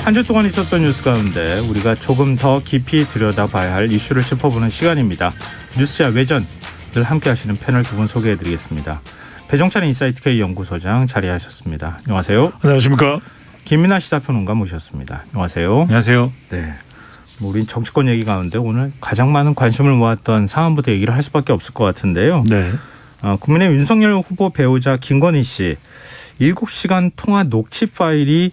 한 주 동안 있었던 뉴스 가운데 우리가 조금 더 깊이 들여다봐야 할 이슈를 짚어보는 시간입니다. 뉴스자 외전을 함께 하시는 패널 두 분 소개해드리겠습니다. 배종찬 인사이트 K 연구소장 자리하셨습니다. 안녕하세요. 안녕하십니까. 김민하 시사평론가 모셨습니다. 안녕하세요. 안녕하세요. 네. 우린 정치권 얘기 가운데 오늘 가장 많은 관심을 모았던 상황부터 얘기를 할 수밖에 없을 것 같은데요. 네. 국민의힘 윤석열 후보 배우자 김건희 씨 7시간 통화 녹취 파일이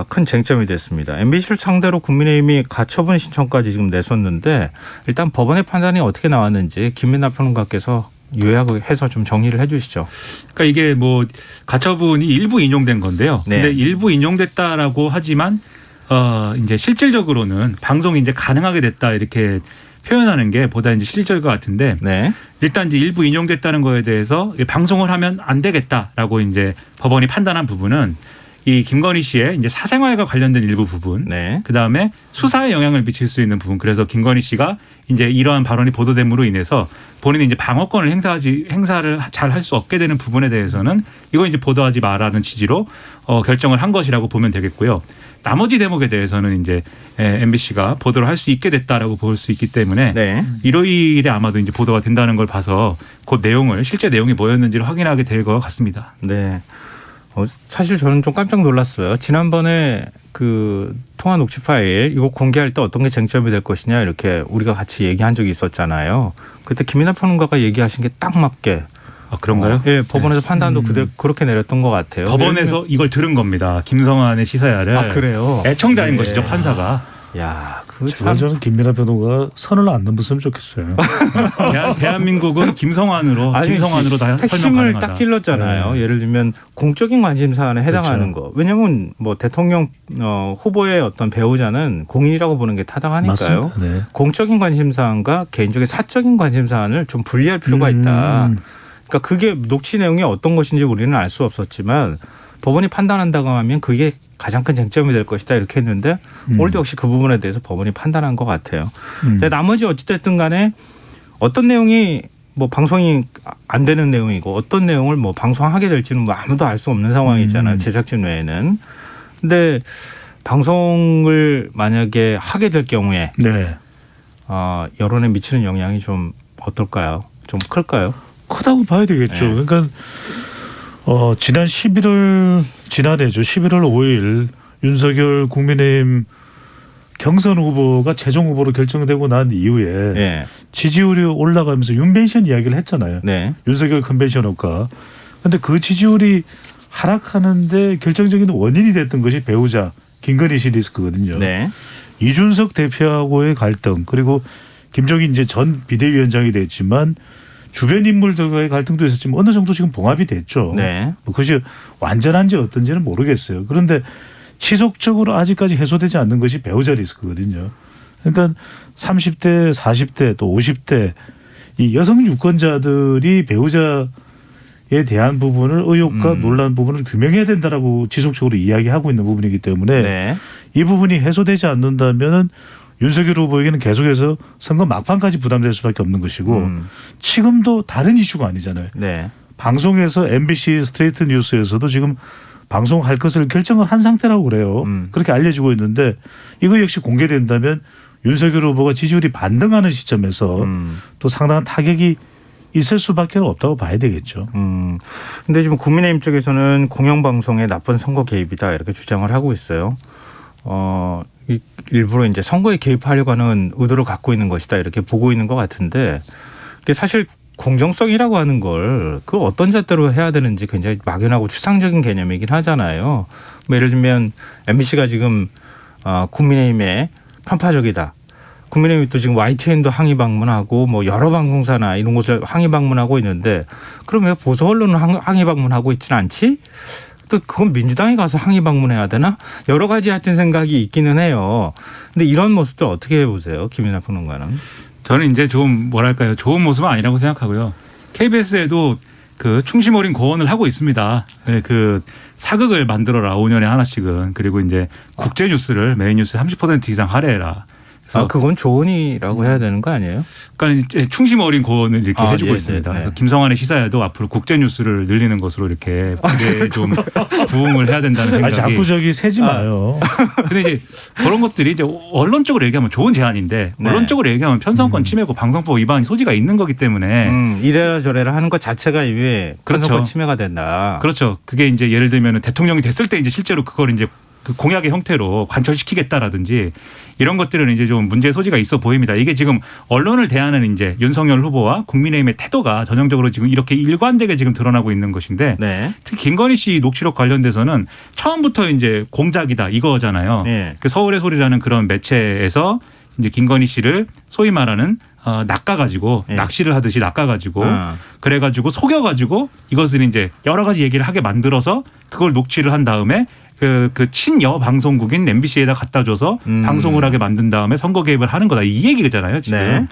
큰 쟁점이 됐습니다. MBC를 상대로 국민의힘이 가처분 신청까지 지금 내섰는데 일단 법원의 판단이 어떻게 나왔는지 김민하 평론가께서 요약해서 좀 정리를 해 주시죠. 그러니까 이게 뭐 가처분이 일부 인용된 건데요. 네. 근데 일부 인용됐다라고 하지만 이제 실질적으로는 방송이 이제 가능하게 됐다 이렇게 표현하는 게 보다 이제 실질적일 것 같은데 네. 일단 이제 일부 인용됐다는 거에 대해서 방송을 하면 안 되겠다라고 이제 법원이 판단한 부분은 이 김건희 씨의 이제 사생활과 관련된 일부 부분, 네. 그 다음에 수사에 영향을 미칠 수 있는 부분. 그래서 김건희 씨가 이제 이러한 발언이 보도됨으로 인해서 본인이 이제 방어권을 행사를 잘 할 수 없게 되는 부분에 대해서는 이거 이제 보도하지 마라는 취지로 결정을 한 것이라고 보면 되겠고요. 나머지 대목에 대해서는 이제 MBC가 보도를 할 수 있게 됐다라고 볼 수 있기 때문에 네. 일요일에 아마도 이제 보도가 된다는 걸 봐서 그 내용을 실제 내용이 뭐였는지를 확인하게 될 것 같습니다. 네. 사실 저는 좀 깜짝 놀랐어요. 지난번에 그 통화 녹취 파일 이거 공개할 때 어떤 게 쟁점이 될 것이냐 이렇게 우리가 같이 얘기한 적이 있었잖아요. 그때 김민하 평론가가 얘기하신 게 딱 맞게. 그런가요? 예, 법원에서 판단도 그대로 그렇게 내렸던 것 같아요. 법원에서 이걸 들은 겁니다. 김성환의 시사야를. 아, 그래요? 애청자인 네. 것이죠, 판사가. 야, 그 제발 저는 김민하 변호가 선을 안 넘었으면 좋겠어요. 대한민국은 김성환으로 다 설명 핵심을 가능하다. 딱 찔렀잖아요. 네. 예를 들면 공적인 관심 사안에 해당하는 그렇죠. 거. 왜냐하면 뭐 대통령 후보의 어떤 배우자는 공인이라고 보는 게 타당하니까요. 맞습니다. 네. 공적인 관심 사안과 개인적인 사적인 관심 사안을 좀 분리할 필요가 있다. 그러니까 그게 녹취 내용이 어떤 것인지 우리는 알 수 없었지만 법원이 판단한다고 하면 그게 가장 큰 쟁점이 될 것이다 이렇게 했는데 오늘도 역시 그 부분에 대해서 법원이 판단한 것 같아요. 근데 나머지 어찌됐든 간에 어떤 내용이 뭐 방송이 안 되는 내용이고 어떤 내용을 뭐 방송하게 될지는 뭐 아무도 알 수 없는 상황이잖아요. 제작진 외에는. 근데 방송을 만약에 하게 될 경우에 네. 여론에 미치는 영향이 좀 어떨까요? 좀 클까요? 크다고 봐야 되겠죠. 네. 그러니까 지난해죠. 11월 5일 윤석열 국민의힘 경선 후보가 최종 후보로 결정되고 난 이후에 네. 지지율이 올라가면서 윤벤션 이야기를 했잖아요. 네. 윤석열 컨벤션 효과. 그런데 그 지지율이 하락하는데 결정적인 원인이 됐던 것이 배우자 김건희 씨 리스크거든요. 네. 이준석 대표하고의 갈등 그리고 김종인 이제 전 비대위원장이 됐지만 주변 인물들과의 갈등도 있었지만 어느 정도 지금 봉합이 됐죠. 네. 뭐 그것이 완전한지 어떤지는 모르겠어요. 그런데 지속적으로 아직까지 해소되지 않는 것이 배우자 리스크거든요. 그러니까 30대, 40대 또 50대 이 여성 유권자들이 배우자에 대한 부분을 의혹과 논란 부분을 규명해야 된다라고 지속적으로 이야기하고 있는 부분이기 때문에 네. 이 부분이 해소되지 않는다면은 윤석열 후보에게는 계속해서 선거 막판까지 부담될 수밖에 없는 것이고 지금도 다른 이슈가 아니잖아요. 네. 방송에서 MBC 스트레이트 뉴스에서도 지금 방송할 것을 결정을 한 상태라고 그래요. 그렇게 알려지고 있는데 이거 역시 공개된다면 윤석열 후보가 지지율이 반등하는 시점에서 또 상당한 타격이 있을 수밖에 없다고 봐야 되겠죠. 근데 지금 국민의힘 쪽에서는 공영방송의 나쁜 선거 개입이다 이렇게 주장을 하고 있어요. 일부러 이제 선거에 개입하려고 하는 의도를 갖고 있는 것이다 이렇게 보고 있는 것 같은데 이게 사실 공정성이라고 하는 걸 그 어떤 잣대로 해야 되는지 굉장히 막연하고 추상적인 개념이긴 하잖아요. 뭐 예를 들면 MBC가 지금 국민의힘에 편파적이다. 국민의힘이 또 지금 YTN도 항의 방문하고 뭐 여러 방송사나 이런 곳을 항의 방문하고 있는데 그럼 왜 보수 언론은 항의 방문하고 있지는 않지? 또 그건 민주당에 가서 항의 방문해야 되나? 여러 가지 하여튼 생각이 있기는 해요. 근데 이런 모습들 어떻게 보세요? 김민하 평론가는. 저는 이제 좀 뭐랄까요. 좋은 모습은 아니라고 생각하고요. KBS에도 그 충심 어린 고언을 하고 있습니다. 네, 그 사극을 만들어라 5년에 하나씩은. 그리고 이제 국제 뉴스를 메인 뉴스에 30% 이상 할애해라. 그건 조언이라고 해야 되는 거 아니에요? 그러니까 이제 충심 어린 고언을 이렇게 해주고 예, 있습니다. 네, 네. 그래서 김성환의 시사야도 앞으로 국제 뉴스를 늘리는 것으로 이렇게 기대에 좀 부응을 해야 된다는 생각이. 자꾸 저기 세지 마요. 근데 이제 그런 것들이 이제 언론적으로 얘기하면 좋은 제안인데 네. 언론적으로 얘기하면 편성권 침해고 방송법 위반 소지가 있는 거기 때문에 이래라 저래라 하는 것 자체가 이게 그렇죠. 편성권 침해가 된다. 그렇죠. 그게 이제 예를 들면 대통령이 됐을 때 이제 실제로 그걸 이제 그 공약의 형태로 관철시키겠다라든지 이런 것들은 이제 좀 문제의 소지가 있어 보입니다. 이게 지금 언론을 대하는 이제 윤석열 후보와 국민의힘의 태도가 전형적으로 지금 이렇게 일관되게 지금 드러나고 있는 것인데 네. 특히 김건희 씨 녹취록 관련돼서는 처음부터 이제 공작이다 이거잖아요. 네. 그 서울의 소리라는 그런 매체에서 이제 김건희 씨를 소위 말하는 낚아가지고 네. 낚시를 하듯이 낚아가지고 그래가지고 속여가지고 이것을 이제 여러 가지 얘기를 하게 만들어서 그걸 녹취를 한 다음에 그 친여 방송국인 MBC에다 갖다 줘서 방송을 하게 만든 다음에 선거 개입을 하는 거다 이 얘기잖아요 지금. 네.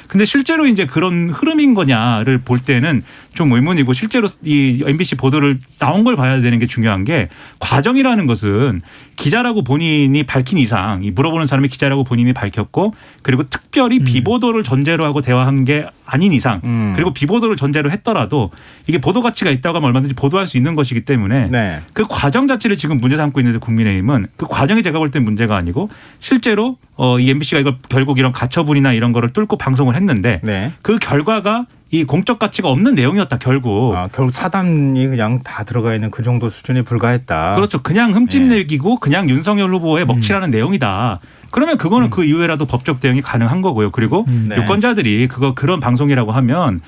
근데 실제로 이제 그런 흐름인 거냐를 볼 때는 좀 의문이고 실제로 이 MBC 보도를 나온 걸 봐야 되는 게 중요한 게 과정이라는 것은 기자라고 본인이 밝힌 이상 이 물어보는 사람이 기자라고 본인이 밝혔고 그리고 특별히 비보도를 전제로 하고 대화한 게 아닌 이상 그리고 비보도를 전제로 했더라도 이게 보도 가치가 있다고 하면 얼마든지 보도할 수 있는 것이기 때문에 네. 그 과정 자체를 지금 문제 삼고 있는데 국민의힘은 그 과정이 제가 볼 땐 문제가 아니고 실제로 이 MBC가 이걸 결국 이런 가처분이나 이런 거를 뚫고 방송을 했는데 네. 그 결과가 이 공적 가치가 없는 내용이었다 결국. 결국 사담이 그냥 다 들어가 있는 그 정도 수준에 불과했다. 그렇죠. 그냥 흠집내기고 그냥 윤석열 후보의 먹칠하는 내용이다. 그러면 그거는 그 이후에라도 법적 대응이 가능한 거고요. 그리고 네. 유권자들이 그런 방송이라고 하면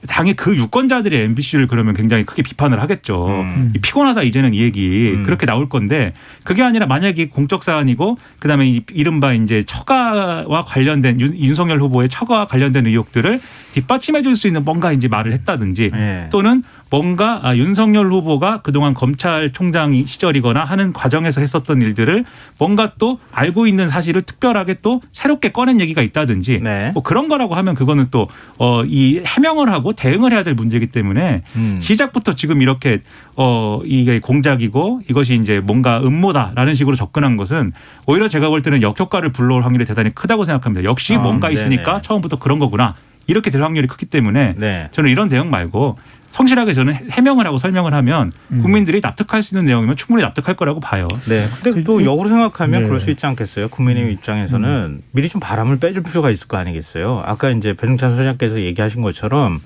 당연히 그 유권자들이 MBC를 그러면 굉장히 크게 비판을 하겠죠. 피곤하다 이제는 이 얘기 그렇게 나올 건데 그게 아니라 만약에 공적 사안이고 그다음에 이른바 이제 처가와 관련된 윤석열 후보의 처가와 관련된 의혹들을 뒷받침해 줄 수 있는 뭔가 이제 말을 했다든지 네. 또는 뭔가 윤석열 후보가 그동안 검찰총장 시절이거나 하는 과정에서 했었던 일들을 뭔가 또 알고 있는 사실을 특별하게 또 새롭게 꺼낸 얘기가 있다든지 네. 뭐 그런 거라고 하면 그거는 또 이 해명을 하고 대응을 해야 될 문제이기 때문에 시작부터 지금 이렇게 이게 공작이고 이것이 이제 뭔가 음모다라는 식으로 접근한 것은 오히려 제가 볼 때는 역효과를 불러올 확률이 대단히 크다고 생각합니다. 역시 뭔가 있으니까 네네. 처음부터 그런 거구나. 이렇게 될 확률이 크기 때문에 네. 저는 이런 대응 말고 성실하게 저는 해명을 하고 설명을 하면 국민들이 납득할 수 있는 내용이면 충분히 납득할 거라고 봐요. 네. 근데 또 역으로 생각하면 네. 그럴 수 있지 않겠어요? 국민의힘 입장에서는 미리 좀 바람을 빼줄 필요가 있을 거 아니겠어요? 아까 이제 배종찬 소장께서 얘기하신 것처럼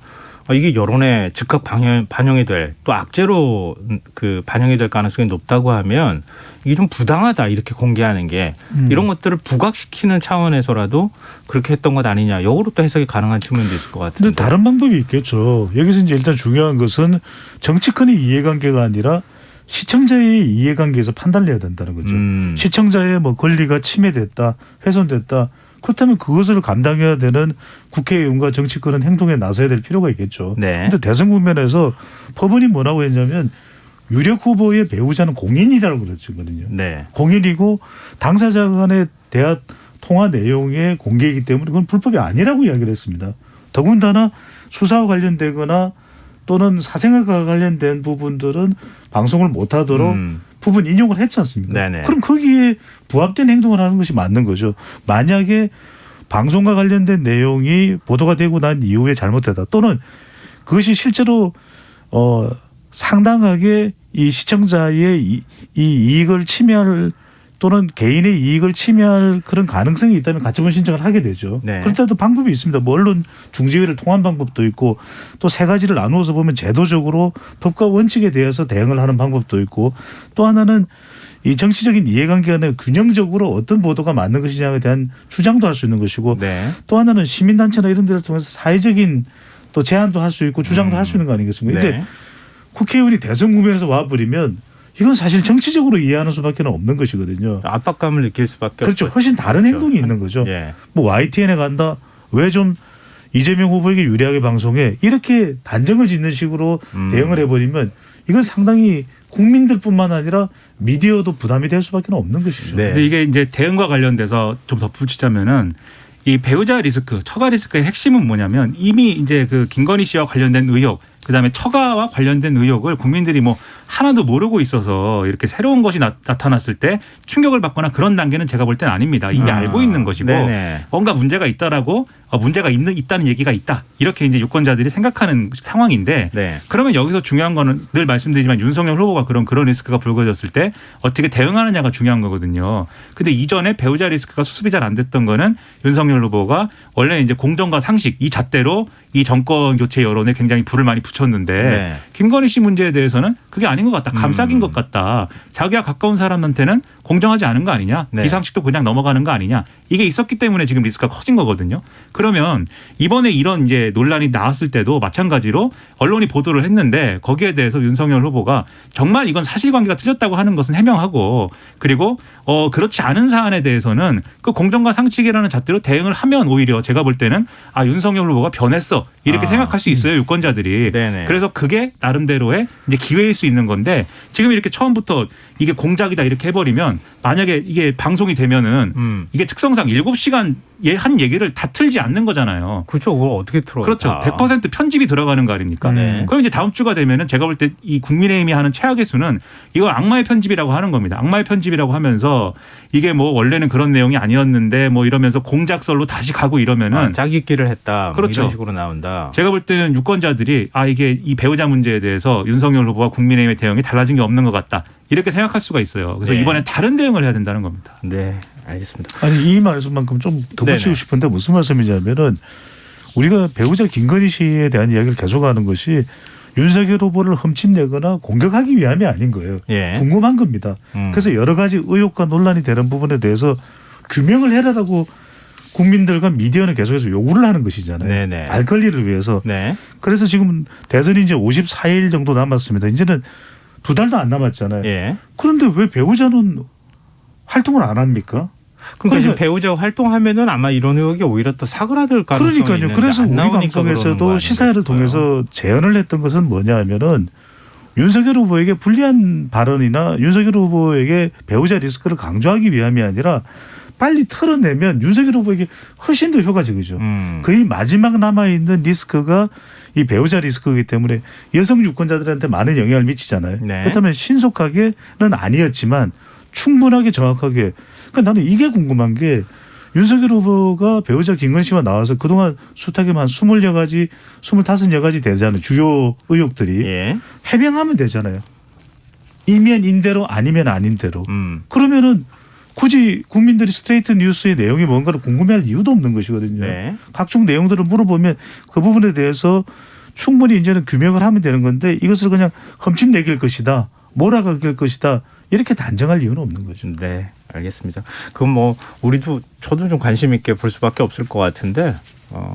이게 여론에 즉각 반영이 될 또 악재로 그 반영이 될 가능성이 높다고 하면 이게 좀 부당하다 이렇게 공개하는 게 이런 것들을 부각시키는 차원에서라도 그렇게 했던 것 아니냐 역으로 또 해석이 가능한 측면도 있을 것 같은데. 근데 다른 방법이 있겠죠. 여기서 이제 일단 중요한 것은 정치권의 이해관계가 아니라 시청자의 이해관계에서 판단을 해야 된다는 거죠. 시청자의 뭐 권리가 침해됐다, 훼손됐다. 그렇다면 그것을 감당해야 되는 국회의원과 정치권은 행동에 나서야 될 필요가 있겠죠. 네. 그런데 대선 국면에서 법원이 뭐라고 했냐면 유력 후보의 배우자는 공인이라고 그랬거든요. 네. 공인이고 당사자 간의 대화 통화 내용의 공개이기 때문에 그건 불법이 아니라고 이야기를 했습니다. 더군다나 수사와 관련되거나 또는 사생활과 관련된 부분들은 방송을 못하도록 부분 인용을 했지 않습니까? 네네. 그럼 거기에 부합된 행동을 하는 것이 맞는 거죠. 만약에 방송과 관련된 내용이 보도가 되고 난 이후에 잘못되다 또는 그것이 실제로 상당하게 이 시청자의 이 이익을 침해할 또는 개인의 이익을 침해할 그런 가능성이 있다면 가처분 신청을 하게 되죠. 네. 그럴 때도 방법이 있습니다. 뭐 언론 중재위를 통한 방법도 있고 또 세 가지를 나누어서 보면 제도적으로 법과 원칙에 대해서 대응을 하는 방법도 있고 또 하나는 이 정치적인 이해관계 안에 균형적으로 어떤 보도가 맞는 것이냐에 대한 주장도 할 수 있는 것이고 네. 또 하나는 시민단체나 이런 데를 통해서 사회적인 또 제안도 할 수 있고 주장도 할 수 있는 거 아니겠습니까? 네. 근데 국회의원이 대선 국면에서 와버리면 이건 사실 정치적으로 이해하는 수밖에 없는 것이거든요. 압박감을 느낄 수밖에 그렇죠. 없죠. 훨씬 다른 그렇죠. 행동이 있는 거죠. 예. 뭐 YTN에 간다. 왜 좀 이재명 후보에게 유리하게 방송해. 이렇게 단정을 짓는 식으로 대응을 해버리면 이건 상당히 국민들뿐만 아니라 미디어도 부담이 될 수밖에 없는 것이죠. 네. 근데 이게 이제 대응과 관련돼서 좀 덧붙이자면은 이 배우자 리스크, 처가 리스크의 핵심은 뭐냐면 이미 이제 그 김건희 씨와 관련된 의혹, 그다음에 처가와 관련된 의혹을 국민들이 뭐 하나도 모르고 있어서 이렇게 새로운 것이 나타났을 때 충격을 받거나 그런 단계는 제가 볼 때는 아닙니다. 이미 알고 있는 것이고 네네. 뭔가 문제가 있다라고 문제가 있다는 얘기가 있다. 이렇게 이제 유권자들이 생각하는 상황인데 네. 그러면 여기서 중요한 거는 늘 말씀드리지만 윤석열 후보가 그런 리스크가 불거졌을 때 어떻게 대응하느냐가 중요한 거거든요. 근데 이전에 배우자 리스크가 수습이 잘 안 됐던 거는 윤석열 후보가 원래 이제 공정과 상식 이 잣대로 이 정권 교체 여론에 굉장히 불을 많이 붙였는데 네. 김건희 씨 문제에 대해서는 그게 아닌 것 같다. 감싸긴 것 같다. 자기와 가까운 사람한테는 공정하지 않은 거 아니냐. 네. 비상식도 그냥 넘어가는 거 아니냐. 이게 있었기 때문에 지금 리스크가 커진 거거든요. 그러면 이번에 이런 이제 논란이 나왔을 때도 마찬가지로 언론이 보도를 했는데 거기에 대해서 윤석열 후보가 정말 이건 사실관계가 틀렸다고 하는 것은 해명하고 그리고 그렇지 않은 사안에 대해서는 그 공정과 상식이라는 잣대로 대응을 하면 오히려 제가 볼 때는 윤석열 후보가 변했어 이렇게 생각할 수 있어요 유권자들이. 네네. 그래서 그게 나름대로의 이제 기회일 수 있는 건데 지금 이렇게 처음부터 이게 공작이다 이렇게 해버리면 만약에 이게 방송이 되면은 이게 특성상 7시간 한 얘기를 다 틀지 않는 거잖아요. 그렇죠. 그걸 어떻게 틀어요? 그렇죠. 다. 100% 편집이 들어가는 거 아닙니까? 네. 그럼 이제 다음 주가 되면은 제가 볼 때 이 국민의힘이 하는 최악의 수는 이거 악마의 편집이라고 하는 겁니다. 악마의 편집이라고 하면서 이게 뭐 원래는 그런 내용이 아니었는데 뭐 이러면서 공작설로 다시 가고 이러면은 자기끼를 했다. 그렇죠. 뭐 이런 식으로 나온다. 제가 볼 때는 유권자들이 이게 이 배우자 문제에 대해서 윤석열 후보와 국민의힘의 대응이 달라진 게 없는 것 같다. 이렇게 생각할 수가 있어요. 그래서 네. 이번에 다른 대응을 해야 된다는 겁니다. 네, 알겠습니다. 아니 이 말씀만큼 좀 더 붙이고 네네. 싶은데 무슨 말씀이냐면은 우리가 배우자 김건희 씨에 대한 이야기를 계속하는 것이 윤석열 후보를 흠집내거나 공격하기 위함이 아닌 거예요. 예. 궁금한 겁니다. 그래서 여러 가지 의혹과 논란이 되는 부분에 대해서 규명을 해라라고 국민들과 미디어는 계속해서 요구를 하는 것이잖아요. 네네. 알 권리를 위해서. 네. 그래서 지금 대선이 이제 54일 정도 남았습니다. 이제는 2달도 안 남았잖아요. 예. 그런데 왜 배우자는 활동을 안 합니까? 그러니까 지금 배우자 활동하면은 아마 이런 의혹이 오히려 더 사그라들 가능성이 그러니까요. 있는데 그래서 안 우리 나오니까 그러는 거 방송에서도 아닌가 시사회를 싶어요. 통해서 제언을 했던 것은 뭐냐 하면은 윤석열 후보에게 불리한 발언이나 윤석열 후보에게 배우자 리스크를 강조하기 위함이 아니라 빨리 털어내면 윤석열 후보에게 훨씬 더 효과적이죠. 거의 마지막 남아있는 리스크가 이 배우자 리스크이기 때문에 여성 유권자들한테 많은 영향을 미치잖아요. 네. 그렇다면 신속하게는 아니었지만 충분하게 정확하게. 그러니까 나는 이게 궁금한 게 윤석열 후보가 배우자 김건희 씨와 나와서 그동안 수탁에만 20여 가지, 25여 가지 되잖아요. 주요 의혹들이. 예. 해명하면 되잖아요. 이면 인대로 아니면 아닌 대로. 그러면은 굳이 국민들이 스트레이트 뉴스의 내용이 뭔가를 궁금해할 이유도 없는 것이거든요. 네. 각종 내용들을 물어보면 그 부분에 대해서 충분히 이제는 규명을 하면 되는 건데 이것을 그냥 흠집내길 것이다. 몰아가길 것이다. 이렇게 단정할 이유는 없는 거죠. 네, 알겠습니다. 그럼 뭐 저도 좀 관심 있게 볼 수밖에 없을 것 같은데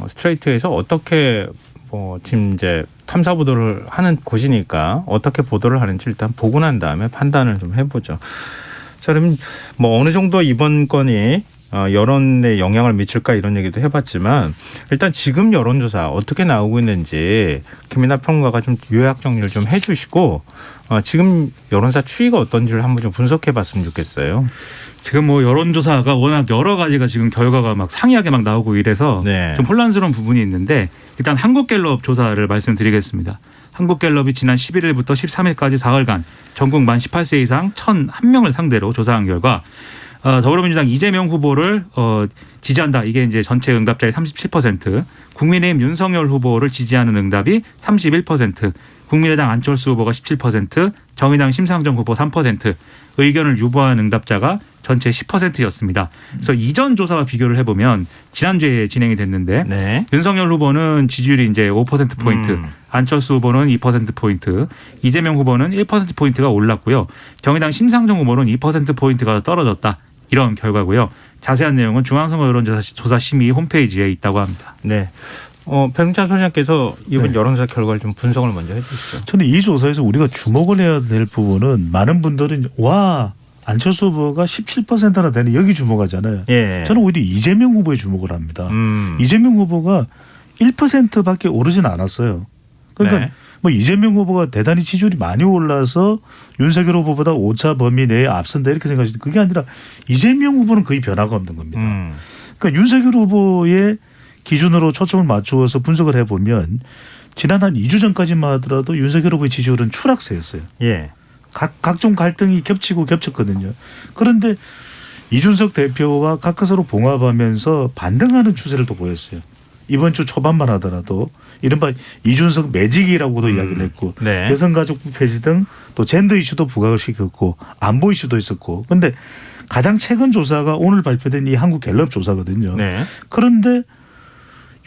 스트레이트에서 어떻게 지금 이제 탐사 보도를 하는 곳이니까 어떻게 보도를 하는지 일단 보고 난 다음에 판단을 좀 해보죠. 자, 그럼 뭐 어느 정도 이번 건이 여론에 영향을 미칠까 이런 얘기도 해봤지만 일단 지금 여론조사 어떻게 나오고 있는지 김민하 평론가가 좀 요약 정리를 좀 해주시고 지금 여론사 추이가 어떤지를 한번 좀 분석해봤으면 좋겠어요. 지금 뭐 여론조사가 워낙 여러 가지가 지금 결과가 막 상이하게 막 나오고 이래서 네. 좀 혼란스러운 부분이 있는데 일단 한국갤럽 조사를 말씀드리겠습니다. 한국갤럽이 지난 11일부터 13일까지 4일간 전국 만 18세 이상 1,001명을 상대로 조사한 결과 더불어민주당 이재명 후보를 지지한다. 이게 이제 전체 응답자의 37%, 국민의힘 윤석열 후보를 지지하는 응답이 31%, 국민의당 안철수 후보가 17%, 정의당 심상정 후보 3%, 의견을 유보한 응답자가 전체 10%였습니다. 그래서 이전 조사와 비교를 해보면 지난주에 진행이 됐는데 네. 윤석열 후보는 지지율이 이제 5%포인트, 안철수 후보는 2%포인트, 이재명 후보는 1%포인트가 올랐고요. 정의당 심상정 후보는 2%포인트가 떨어졌다. 이런 결과고요. 자세한 내용은 중앙선거 여론조사 심의 홈페이지에 있다고 합니다. 네. 배승찬 소장님께서 이번 네. 여론조사 결과를 좀 분석을 먼저 해주시죠. 저는 이 조사에서 우리가 주목을 해야 될 부분은 많은 분들은 안철수 후보가 17%나 되는 여기 주목하잖아요. 예. 저는 오히려 이재명 후보에 주목을 합니다. 이재명 후보가 1%밖에 오르진 않았어요. 그러니까 네. 뭐 이재명 후보가 대단히 지지율이 많이 올라서 윤석열 후보보다 오차 범위 내에 앞선다 이렇게 생각하시는데 그게 아니라 이재명 후보는 거의 변화가 없는 겁니다. 그러니까 윤석열 후보의 기준으로 초점을 맞추어서 분석을 해보면 지난 한 2주 전까지만 하더라도 윤석열 후보의 지지율은 추락세였어요. 예. 각종 갈등이 겹치고 겹쳤거든요. 그런데 이준석 대표와 가까스로 봉합하면서 반등하는 추세를 또 보였어요. 이번 주 초반만 하더라도 이른바 이준석 매직이라고도 이야기를 했고 네. 여성가족부 폐지 등 또 젠더 이슈도 부각을 시켰고 안보 이슈도 있었고 그런데 가장 최근 조사가 오늘 발표된 이 한국갤럽 조사거든요. 네. 그런데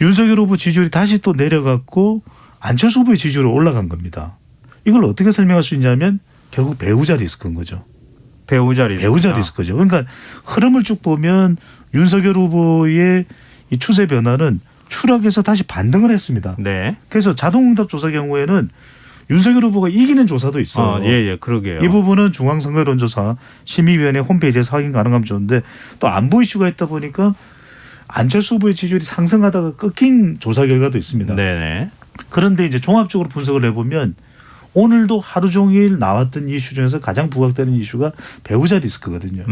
윤석열 후보 지지율이 다시 또 내려갔고 안철수 후보의 지지율이 올라간 겁니다. 이걸 어떻게 설명할 수 있냐면 결국 배우자 리스크인 거죠. 배우자 리스크. 배우자 리스크죠. 그러니까 흐름을 쭉 보면 윤석열 후보의 이 추세 변화는 추락해서 다시 반등을 했습니다. 네. 그래서 자동응답 조사 경우에는 윤석열 후보가 이기는 조사도 있어요. 예, 그러게요. 이 부분은 중앙선거여론조사 심의위원회 홈페이지에서 확인 가능하면 좋은데 또 안보 이슈가 있다 보니까 안철수 후보의 지지율이 상승하다가 꺾인 조사 결과도 있습니다. 네네. 그런데 이제 종합적으로 분석을 해보면 오늘도 하루 종일 나왔던 이슈 중에서 가장 부각되는 이슈가 배우자 리스크거든요.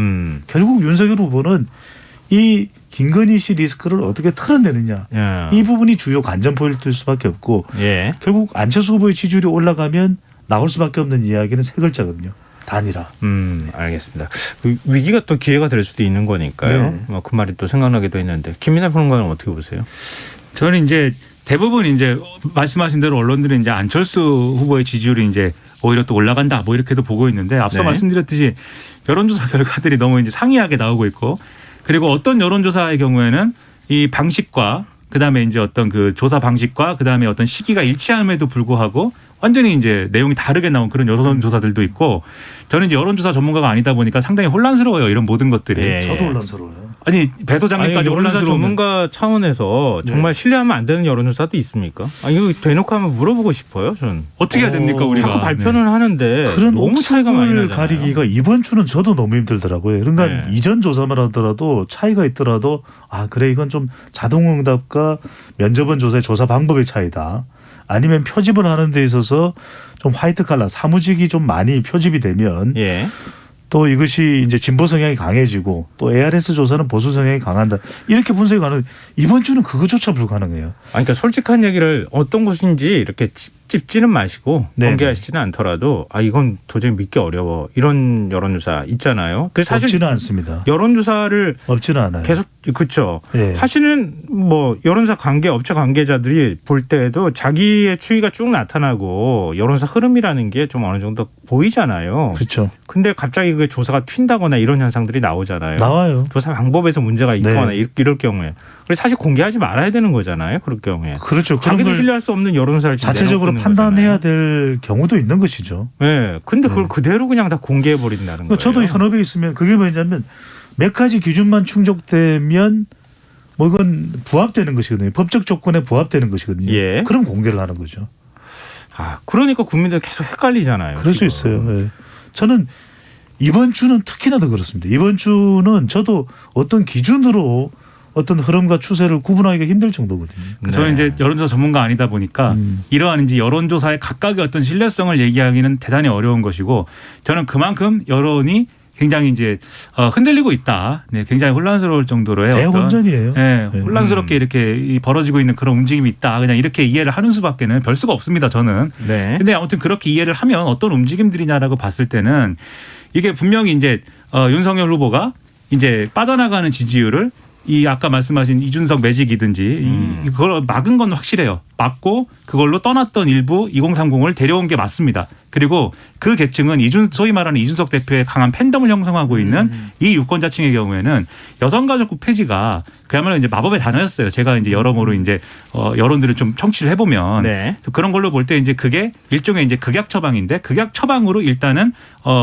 결국 윤석열 후보는 이 김건희 씨 리스크를 어떻게 털어내느냐. 예. 이 부분이 주요 관전 포인트일 수밖에 없고 예. 결국 안철수 후보의 지지율이 올라가면 나올 수밖에 없는 이야기는 세 글자거든요. 단일화. 알겠습니다. 그 위기가 또 기회가 될 수도 있는 거니까요. 네. 뭐 그 말이 또 생각나기도 했는데 김민하 평론가는 어떻게 보세요? 저는 이제 대부분 이제 말씀하신 대로 언론들이 이제 안철수 후보의 지지율이 이제 오히려 또 올라간다 뭐 이렇게도 보고 있는데 앞서 네. 말씀드렸듯이 여론조사 결과들이 너무 이제 상이하게 나오고 있고 그리고 어떤 여론조사의 경우에는 이 방식과 그다음에 이제 어떤 그 조사 방식과 그다음에 어떤 시기가 일치함에도 불구하고 완전히 이제 내용이 다르게 나온 그런 여론조사들도 있고 저는 이제 여론조사 전문가가 아니다 보니까 상당히 혼란스러워요. 이런 모든 것들이. 예. 저도 혼란스러워요. 아니 배 아니, 소장님까지 여론조사 혼란스러우면 전문가 차원에서 정말 신뢰하면 안 되는 여론조사도 있습니까? 이거 대놓고 한번 물어보고 싶어요. 저는. 어떻게 해야 됩니까 우리가. 자꾸 발표는 하는데 그런 너무 차이가 많이 옥석을 나잖아요. 가리기가 이번 주는 저도 너무 힘들더라고요. 그러니까 네. 이전 조사만 하더라도 차이가 있더라도 그래 이건 좀 자동응답과 면접원 조사의 조사 방법의 차이다. 아니면 표집을 하는 데 있어서 좀 화이트 칼라 사무직이 좀 많이 표집이 되면 예. 또 이것이 이제 진보 성향이 강해지고 또 ARS 조사는 보수 성향이 강한다. 이렇게 분석이 가능. 이번 주는 그것조차 불가능해요. 그러니까 솔직한 얘기를 어떤 곳인지 이렇게 찝지는 마시고 네네. 공개하시지는 않더라도 이건 도저히 믿기 어려워. 이런 여론조사 있잖아요. 그 사실 없지는 않습니다. 여론조사를 없지는 않아요. 계속 그렇죠. 예. 하시는 뭐 여론조사 업체 관계자들이 볼 때에도 자기의 추이가 쭉 나타나고 여론조사 흐름이라는 게 좀 어느 정도 보이잖아요. 그렇죠. 근데 갑자기 그 조사가 튄다거나 이런 현상들이 나오잖아요. 나와요. 조사 방법에서 문제가 있거나 네. 이럴 경우에. 그래서 사실 공개하지 말아야 되는 거잖아요. 그럴 경우에. 그렇죠. 그런 자기도 걸 신뢰할 수 없는 여론조사를 지금 자체적으로 내놓고 있는 판단해야 거잖아요. 될 경우도 있는 것이죠. 네. 근데 그걸 그대로 그냥 다 공개해 버린다는 거예요. 저도 현업에 있으면 그게 뭐냐면 몇 가지 기준만 충족되면 뭐 이건 부합되는 것이거든요. 법적 조건에 부합되는 것이거든요. 예. 그럼 공개를 하는 거죠. 그러니까 국민들 계속 헷갈리잖아요. 그럴 수 지금. 있어요. 예. 저는 이번 주는 특히나 더 그렇습니다. 이번 주는 저도 어떤 기준으로 어떤 흐름과 추세를 구분하기가 힘들 정도거든요. 네. 저는 이제 여론조사 전문가 아니다 보니까 이러한 이제 여론조사의 각각의 어떤 신뢰성을 얘기하기는 대단히 어려운 것이고 저는 그만큼 여론이 굉장히 이제 흔들리고 있다. 네, 굉장히 혼란스러울 정도로의 대혼전이에요. 네, 네. 혼란스럽게 이렇게 벌어지고 있는 그런 움직임이 있다. 그냥 이렇게 이해를 하는 수밖에는 별 수가 없습니다. 저는. 네. 근데 아무튼 그렇게 이해를 하면 어떤 움직임들이냐라고 봤을 때는 이게 분명히 이제 윤석열 후보가 이제 빠져나가는 지지율을 이 아까 말씀하신 이준석 매직이든지 그걸 막은 건 확실해요. 막고 그걸로 떠났던 일부 2030을 데려온 게 맞습니다. 그리고 그 계층은 소위 말하는 이준석 대표의 강한 팬덤을 형성하고 있는 이 유권자층의 경우에는 여성가족부 폐지가 그야말로 이제 마법의 단어였어요. 제가 이제 여러모로 이제 여론들을 좀 청취를 해보면 네. 그런 걸로 볼 때 이제 그게 일종의 이제 극약 처방인데 극약 처방으로 일단은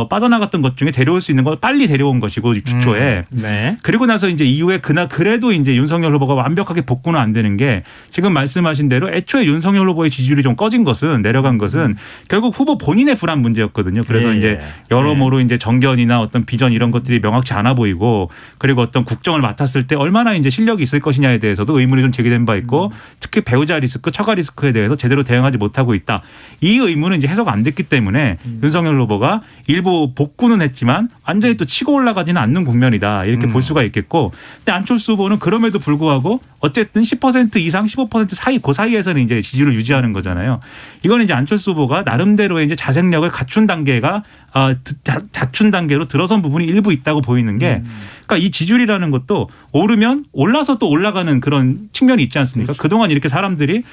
빠져나갔던 것 중에 데려올 수 있는 걸 빨리 데려온 것이고 주초에 네. 그리고 나서 이제 이후에 그래도 이제 윤석열 후보가 완벽하게 복구는 안 되는 게 지금 말씀하신 대로 애초에 윤석열 후보의 지지율이 좀 꺼진 것은 내려간 것은 결국 후보 본인의 불안 문제였거든요. 그래서 예, 이제 예. 여러모로 이제 정견이나 어떤 비전 이런 것들이 명확치 않아 보이고 그리고 어떤 국정을 맡았을 때 얼마나 이제 실력이 있을 것이냐에 대해서도 의문이 좀 제기된 바 있고 특히 배우자 리스크, 처가 리스크에 대해서 제대로 대응하지 못하고 있다. 이 의문은 이제 해소가 안 됐기 때문에 윤석열 후보가 일부 복구는 했지만 완전히 또 치고 올라가지는 않는 국면이다. 이렇게 볼 수가 있겠고 근데 안철수 후보는 그럼에도 불구하고 어쨌든 10% 이상 15% 사이 그 사이에서는 이제 지지를 유지하는 거잖아요. 이거는 이제 안철수 후보가 나름대로의 이제 자생력을 갖춘 단계가 갖춘 단계로 들어선 부분이 일부 있다고 보이는 게 그러니까 이 지지율이라는 것도 오르면 올라서 또 올라가는 그런 측면이 있지 않습니까? 그렇죠. 그동안 이렇게 사람들이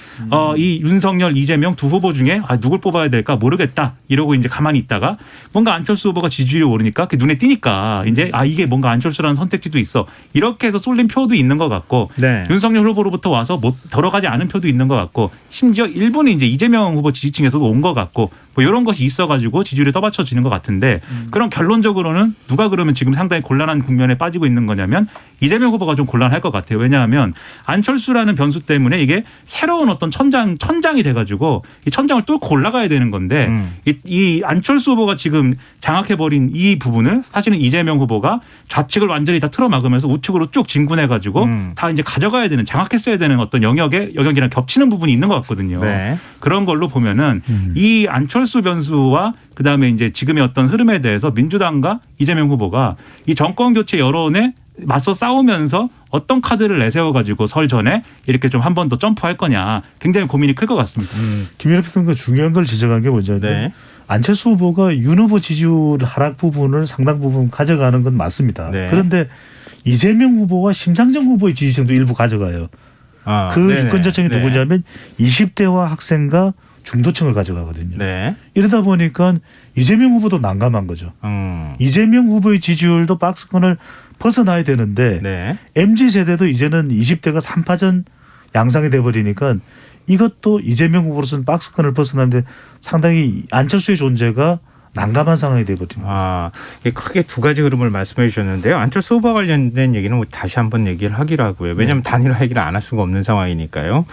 이 윤석열, 이재명 두 후보 중에 누굴 뽑아야 될까 모르겠다 이러고 이제 가만히 있다가 뭔가 안철수 후보가 지지율이 오르니까 그게 눈에 띄니까 이제 이게 뭔가 안철수라는 선택지도 있어 이렇게 해서 쏠린 표도 있는 것 같고 네. 윤석열 후보로부터 와서 못 돌아가지 않은 표도 있는 것 같고 심지어 일부는 이제 이재명 후보 지지층에서도 온 것 같고 뭐 이런 것이 있어가지고 지지율이 떠받쳐지는 것 같은데 그럼 결론적으로는 누가 그러면 지금 상당히 곤란한 국면에 빠지고 있는 거냐면 이재명 후보가 좀 곤란할 것 같아요. 왜냐하면 안철수라는 변수 때문에 이게 새로운 어떤 천장이 돼가지고 이 천장을 뚫고 올라가야 되는 건데 이 안철수 후보가 지금 장악해버린 이 부분을 사실은 이재명 후보가 좌측을 완전히 다 틀어막으면서 우측으로 쭉 진군해가지고 다 이제 가져가야 되는 장악했어야 되는 어떤 영역이랑 겹치는 부분이 있는 것 같거든요. 네. 그런 걸로 보면은 이 안철수 변수와 그다음에 이제 지금의 어떤 흐름에 대해서 민주당과 이재명 후보가 이 정권 교체 여론에 맞서 싸우면서 어떤 카드를 내세워가지고 설 전에 이렇게 좀 한 번 더 점프할 거냐 굉장히 고민이 클 것 같습니다. 김현우 평론가 중요한 걸 지적한 게 뭐냐면 네. 안철수 후보가 윤 후보 지지율 하락 부분을 상당 부분 가져가는 건 맞습니다. 네. 그런데 이재명 후보와 심상정 후보의 지지층도 일부 가져가요. 그 네네. 유권자층이 네. 누구냐면 20대와 학생과 중도층을 가져가거든요. 네. 이러다 보니까 이재명 후보도 난감한 거죠. 이재명 후보의 지지율도 박스권을 벗어나야 되는데 네. MZ세대도 이제는 20대가 3파전 양상이 돼버리니까 이것도 이재명 후보로서는 박스권을 벗어나는데 상당히 안철수의 존재가 난감한 상황이 돼버립니다. 이게 크게 두 가지 흐름을 말씀해 주셨는데요. 안철수 후보와 관련된 얘기는 다시 한번 얘기를 하기로 하고요. 왜냐하면 단일화 얘기를 안 할 수가 없는 상황이니까요.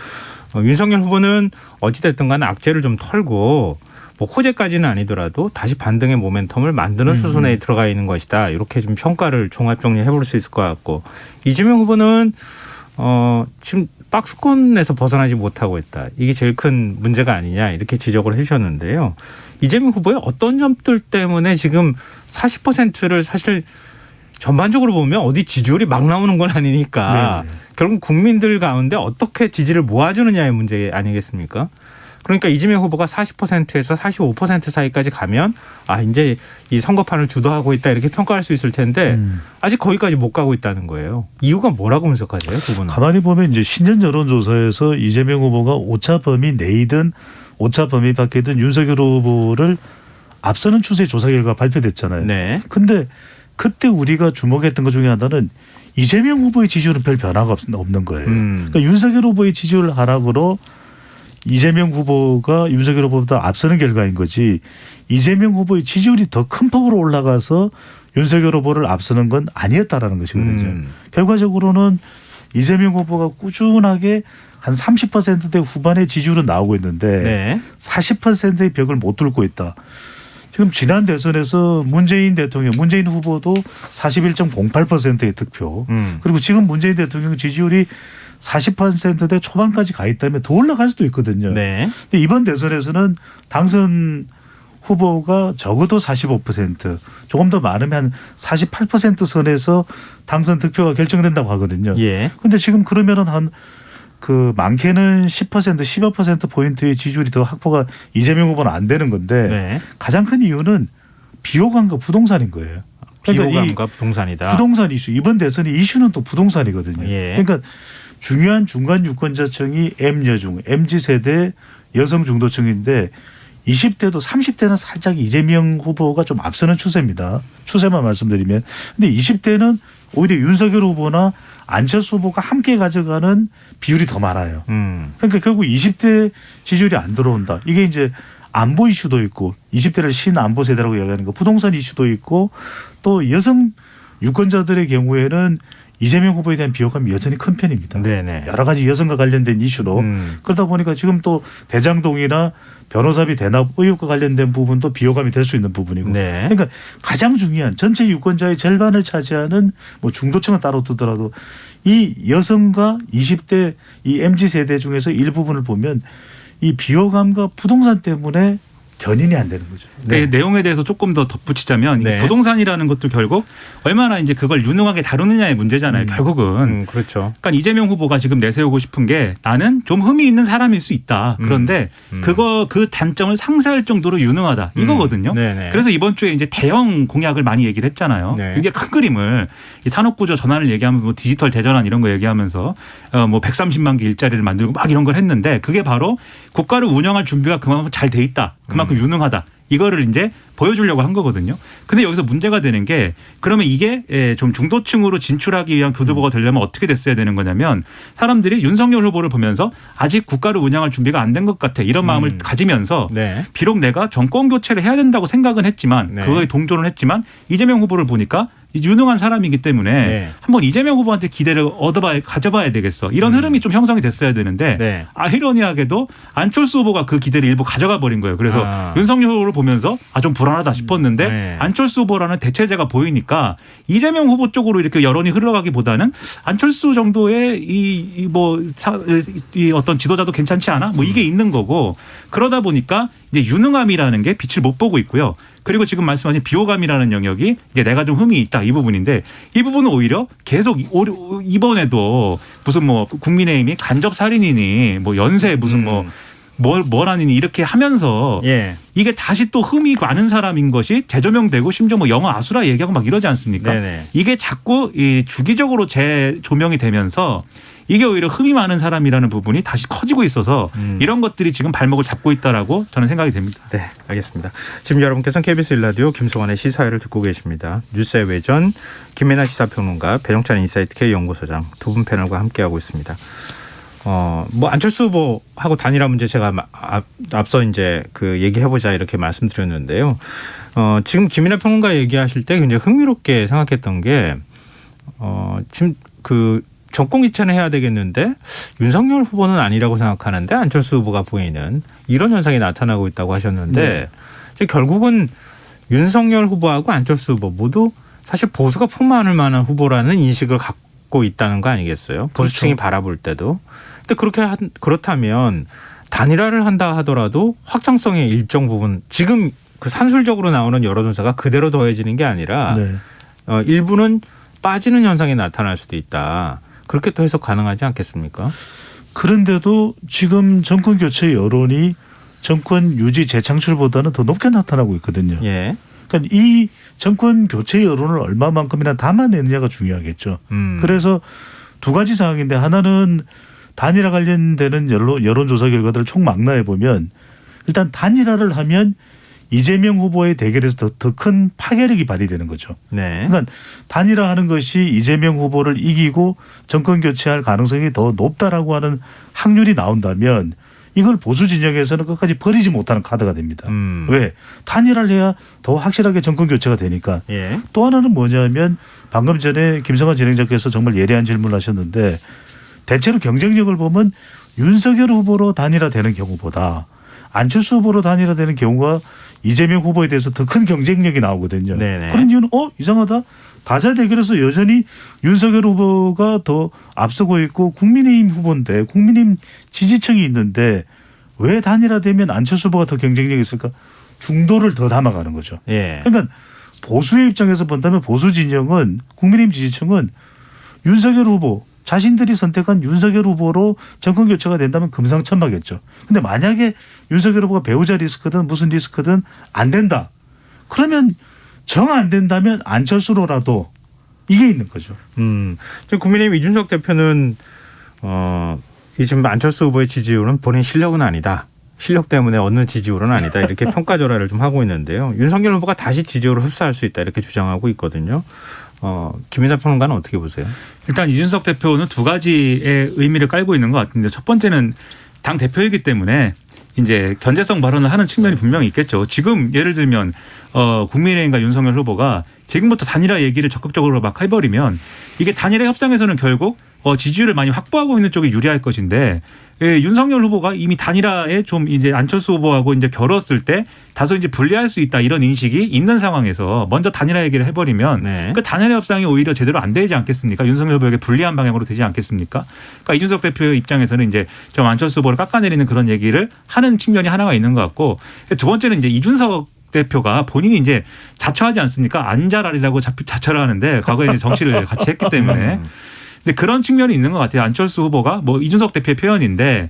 윤석열 후보는 어찌됐든 간에 악재를 좀 털고 뭐 호재까지는 아니더라도 다시 반등의 모멘텀을 만드는 수순에 들어가 있는 것이다. 이렇게 좀 평가를 종합 정리해 볼 수 있을 것 같고 이재명 후보는 지금 박스권에서 벗어나지 못하고 있다. 이게 제일 큰 문제가 아니냐 이렇게 지적을 해주셨는데요. 이재명 후보의 어떤 점들 때문에 지금 40%를 사실 전반적으로 보면 어디 지지율이 막 나오는 건 아니니까 네네. 결국 국민들 가운데 어떻게 지지를 모아주느냐의 문제 아니겠습니까? 그러니까 이재명 후보가 40%에서 45% 사이까지 가면 이제 이 선거판을 주도하고 있다 이렇게 평가할 수 있을 텐데 아직 거기까지 못 가고 있다는 거예요. 이유가 뭐라고 분석하세요, 두 분은? 가만히 보면 이제 신년 여론조사에서 이재명 후보가 오차 범위 내이든 오차 범위 밖이든 윤석열 후보를 앞서는 추세 조사 결과 발표됐잖아요. 네. 근데 그때 우리가 주목했던 것 중에 하나는 이재명 후보의 지지율은 별 변화가 없는 거예요. 그러니까 윤석열 후보의 지지율 하락으로 이재명 후보가 윤석열 후보보다 앞서는 결과인 거지 이재명 후보의 지지율이 더 큰 폭으로 올라가서 윤석열 후보를 앞서는 건 아니었다라는 것이거든요. 결과적으로는 이재명 후보가 꾸준하게 한 30%대 후반의 지지율은 나오고 있는데 네. 40%의 벽을 못 뚫고 있다. 지금 지난 대선에서 문재인 후보도 41.08%의 득표. 그리고 지금 문재인 대통령 지지율이 40%대 초반까지 가 있다면 더 올라갈 수도 있거든요. 네. 근데 이번 대선에서는 당선 후보가 적어도 45% 조금 더 많으면 한 48% 선에서 당선 득표가 결정된다고 하거든요. 예. 근데 지금 그러면은 한 많게는 10% 10여 퍼센트 포인트의 지지율이 더 확보가 이재명 후보는 안 되는 건데 네. 가장 큰 이유는 비호감과 부동산인 거예요. 그러니까 비호감과 부동산이다. 부동산 이슈 이번 대선의 이슈는 또 부동산이거든요. 예. 그러니까 중요한 중간 유권자층이 M여중, MZ세대 여성 중도층인데 20대도 30대는 살짝 이재명 후보가 좀 앞서는 추세입니다. 추세만 말씀드리면. 근데 20대는 오히려 윤석열 후보나 안철수 후보가 함께 가져가는 비율이 더 많아요. 그러니까 결국 20대 지지율이 안 들어온다. 이게 이제 안보 이슈도 있고 20대를 신안보 세대라고 이야기하는 거 부동산 이슈도 있고 또 여성 유권자들의 경우에는 이재명 후보에 대한 비호감이 여전히 큰 편입니다. 네네. 여러 가지 여성과 관련된 이슈로 그러다 보니까 지금 또 대장동이나 변호사비 대납 의혹과 관련된 부분도 비호감이 될 수 있는 부분이고. 네. 그러니까 가장 중요한 전체 유권자의 절반을 차지하는 뭐 중도층은 따로 두더라도 이 여성과 20대 이 MZ 세대 중에서 일부분을 보면 이 비호감과 부동산 때문에 견인이 안 되는 거죠. 그 내용에 대해서 조금 더 덧붙이자면 이게 네. 부동산이라는 것도 결국 얼마나 이제 그걸 유능하게 다루느냐의 문제잖아요. 결국은. 그렇죠. 그러니까 이재명 후보가 지금 내세우고 싶은 게 나는 좀 흠이 있는 사람일 수 있다. 그런데 그 단점을 상쇄할 정도로 유능하다. 이거거든요. 네네. 그래서 이번 주에 이제 대형 공약을 많이 얘기를 했잖아요. 네. 굉장히 큰 그림을 이 산업구조 전환을 얘기하면서 뭐 디지털 대전환 이런 거 얘기하면서 뭐 130만 개 일자리를 만들고 막 이런 걸 했는데 그게 바로 국가를 운영할 준비가 그만큼 잘 돼 있다. 그만큼 유능하다. 이거를 이제 보여주려고 한 거거든요. 근데 여기서 문제가 되는 게 그러면 이게 좀 중도층으로 진출하기 위한 교두보가 되려면 어떻게 됐어야 되는 거냐면 사람들이 윤석열 후보를 보면서 아직 국가를 운영할 준비가 안 된 것 같아. 이런 마음을 가지면서 네. 비록 내가 정권 교체를 해야 된다고 생각은 했지만 네. 그거에 동조는 했지만 이재명 후보를 보니까 유능한 사람이기 때문에 네. 한번 이재명 후보한테 기대를 가져봐야 되겠어. 이런 흐름이 좀 형성이 됐어야 되는데 네. 아이러니하게도 안철수 후보가 그 기대를 일부 가져가 버린 거예요. 그래서 윤석열 후보를 보면서 좀 불안하다 싶었는데 네. 안철수 후보라는 대체제가 보이니까 이재명 후보 쪽으로 이렇게 여론이 흘러가기보다는 안철수 정도의 이 어떤 지도자도 괜찮지 않아? 뭐 이게 있는 거고 그러다 보니까 이제 유능함이라는 게 빛을 못 보고 있고요. 그리고 지금 말씀하신 비호감이라는 영역이 이제 내가 좀 흠이 있다 이 부분인데 이 부분은 오히려 계속 이번에도 무슨 뭐 국민의힘이 간접 살인이니 뭐 연쇄 무슨 뭘 아니니 이렇게 하면서 예. 이게 다시 또 흠이 많은 사람인 것이 재조명되고 심지어 뭐 영어 아수라 얘기하고 막 이러지 않습니까? 네네. 이게 자꾸 이 주기적으로 재조명이 되면서 이게 오히려 흠이 많은 사람이라는 부분이 다시 커지고 있어서 이런 것들이 지금 발목을 잡고 있다라고 저는 생각이 됩니다. 네, 알겠습니다. 지금 여러분께서는 KBS 1라디오 김성환의 시사회를 듣고 계십니다. 뉴스의 외전 김민아 시사평론가 배종찬 인사이트 K연구소장 두 분 패널과 함께하고 있습니다. 뭐 안철수 후보하고 단일화 문제 제가 앞서 이제 그 얘기해보자 이렇게 말씀드렸는데요. 지금 김민아 평론가 얘기하실 때 굉장히 흥미롭게 생각했던 게 지금 그 정권 교체는 해야 되겠는데 윤석열 후보는 아니라고 생각하는데 안철수 후보가 보이는 이런 현상이 나타나고 있다고 하셨는데 결국은 윤석열 후보하고 안철수 후보 모두 사실 보수가 풍마할 만한 후보라는 인식을 갖고 있다는 거 아니겠어요? 보수층이 그렇죠. 바라볼 때도. 근데 그렇다면 단일화를 한다 하더라도 확장성의 일정 부분 지금 그 산술적으로 나오는 여론조사가 그대로 더해지는 게 아니라 네. 일부는 빠지는 현상이 나타날 수도 있다. 그렇게 또 해석 가능하지 않겠습니까? 그런데도 지금 정권 교체 여론이 정권 유지 재창출보다는 더 높게 나타나고 있거든요. 예. 그러니까 이 정권 교체 여론을 얼마만큼이나 담아내느냐가 중요하겠죠. 그래서 두 가지 상황인데 하나는 단일화 관련되는 여론조사 결과들을 총망라해 보면 일단 단일화를 하면 이재명 후보의 대결에서 더 큰 파괴력이 발휘되는 거죠. 네. 그러니까 단일화하는 것이 이재명 후보를 이기고 정권 교체할 가능성이 더 높다라고 하는 확률이 나온다면 이걸 보수 진영에서는 끝까지 버리지 못하는 카드가 됩니다. 왜? 단일화를 해야 더 확실하게 정권 교체가 되니까. 예. 또 하나는 뭐냐면 방금 전에 김성환 진행자께서 정말 예리한 질문을 하셨는데 대체로 경쟁력을 보면 윤석열 후보로 단일화되는 경우보다 안철수 후보로 단일화되는 경우가 이재명 후보에 대해서 더 큰 경쟁력이 나오거든요. 네네. 그런 이유는 이상하다. 다자 대결에서 여전히 윤석열 후보가 더 앞서고 있고 국민의힘 후보인데 국민의힘 지지층이 있는데 왜 단일화되면 안철수 후보가 더 경쟁력이 있을까? 중도를 더 담아가는 거죠. 예. 그러니까 보수의 입장에서 본다면 보수 진영은 국민의힘 지지층은 윤석열 후보 자신들이 선택한 윤석열 후보로 정권 교체가 된다면 금상첨화겠죠. 근데 만약에 윤석열 후보가 배우자 리스크든 무슨 리스크든 안 된다. 그러면 정 안 된다면 안철수로라도 이게 있는 거죠. 지금 국민의힘 이준석 대표는 이 지금 안철수 후보의 지지율은 본인 실력은 아니다. 실력 때문에 얻는 지지율은 아니다. 이렇게 평가절하를 좀 하고 있는데요. 윤석열 후보가 다시 지지율을 흡수할 수 있다. 이렇게 주장하고 있거든요. 김민하 평론가는 어떻게 보세요? 일단 이준석 대표는 두 가지의 의미를 깔고 있는 것 같은데 첫 번째는 당 대표이기 때문에 이제 견제성 발언을 하는 측면이 분명히 있겠죠. 지금 예를 들면 국민의힘과 윤석열 후보가 지금부터 단일화 얘기를 적극적으로 막 해버리면 이게 단일화 협상에서는 결국 지지율을 많이 확보하고 있는 쪽이 유리할 것인데 윤석열 후보가 이미 단일화에 좀 이제 안철수 후보하고 이제 겨뤘을 때 다소 이제 불리할 수 있다 이런 인식이 있는 상황에서 먼저 단일화 얘기를 해버리면 네. 그 단일화 협상이 오히려 제대로 안 되지 않겠습니까? 윤석열 후보에게 불리한 방향으로 되지 않겠습니까? 그러니까 이준석 대표의 입장에서는 이제 좀 안철수 후보를 깎아내리는 그런 얘기를 하는 측면이 하나가 있는 것 같고 두 번째는 이제 이준석 대표가 본인이 이제 자처하지 않습니까? 안잘알이라고 자처를 하는데 과거에 이제 정치를 같이 했기 때문에. 근데 그런 측면이 있는 것 같아요. 안철수 후보가 뭐 이준석 대표의 표현인데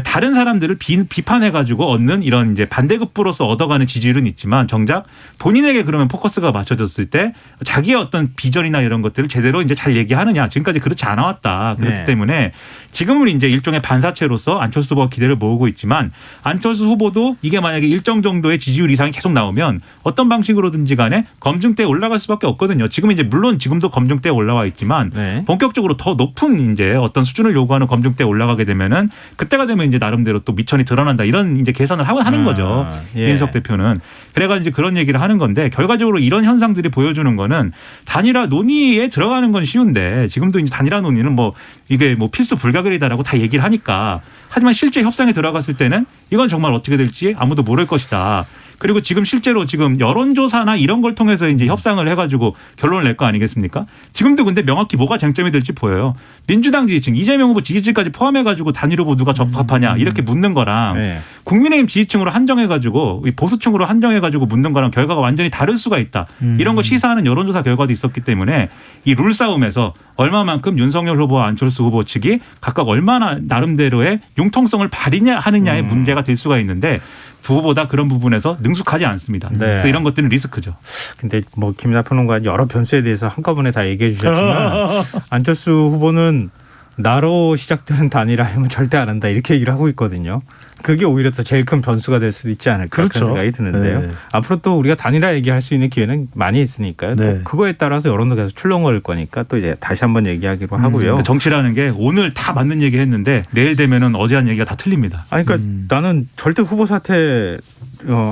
다른 사람들을 비판해가지고 얻는 이런 이제 반대급부로서 얻어가는 지지율은 있지만 정작 본인에게 그러면 포커스가 맞춰졌을 때 자기의 어떤 비전이나 이런 것들을 제대로 이제 잘 얘기하느냐 지금까지 그렇지 않아왔다. 그렇기 네. 때문에 지금은 이제 일종의 반사체로서 안철수 후보가 기대를 모으고 있지만 안철수 후보도 이게 만약에 일정 정도의 지지율 이상이 계속 나오면 어떤 방식으로든지 간에 검증대에 올라갈 수밖에 없거든요. 지금 이제 물론 지금도 검증대에 올라와 있지만 네. 본격적으로 더 높은 이제 어떤 수준을 요구하는 검증대에 올라가게 되면은 그때가 되면 이제 나름대로 또 미천이 드러난다 이런 이제 계산을 하는 거죠. 예. 이준석 대표는. 그래가지고 이제 그런 얘기를 하는 건데 결과적으로 이런 현상들이 보여주는 거는 단일화 논의에 들어가는 건 쉬운데 지금도 이제 단일화 논의는 뭐 이게 뭐 필수 불가결이다라고 다 얘기를 하니까 하지만 실제 협상에 들어갔을 때는 이건 정말 어떻게 될지 아무도 모를 것이다. 그리고 지금 실제로 지금 여론조사나 이런 걸 통해서 이제 협상을 해가지고 결론을 낼 거 아니겠습니까? 지금도 근데 명확히 뭐가 쟁점이 될지 보여요. 민주당 지지층, 이재명 후보 지지층까지 포함해가지고 단일 후보 누가 적합하냐 이렇게 묻는 거랑 네. 국민의힘 지지층으로 한정해가지고 보수층으로 한정해가지고 묻는 거랑 결과가 완전히 다를 수가 있다. 이런 걸 시사하는 여론조사 결과도 있었기 때문에 이 룰 싸움에서 얼마만큼 윤석열 후보와 안철수 후보 측이 각각 얼마나 나름대로의 융통성을 발휘하느냐의 문제가 될 수가 있는데 두 후보 다 그런 부분에서 능숙하지 않습니다. 네. 그래서 이런 것들은 리스크죠. 근데 뭐 김민하 평론가 여러 변수에 대해서 한꺼번에 다 얘기해 주셨지만 안철수 후보는 나로 시작되는 단일화하면 절대 안 한다 이렇게 얘기를 하고 있거든요. 그게 오히려 더 제일 큰 변수가 될 수도 있지 않을까 그렇죠. 그런 생각이 드는데요. 네. 앞으로 또 우리가 단일화 얘기할 수 있는 기회는 많이 있으니까요. 네. 또 그거에 따라서 여론도 계속 출렁거릴 거니까 또 이제 다시 한번 얘기하기로 하고요. 그러니까 정치라는 게 오늘 다 맞는 얘기 했는데 내일 되면은 어제 한 얘기가 다 틀립니다. 아니, 그러니까 나는 절대 후보 사퇴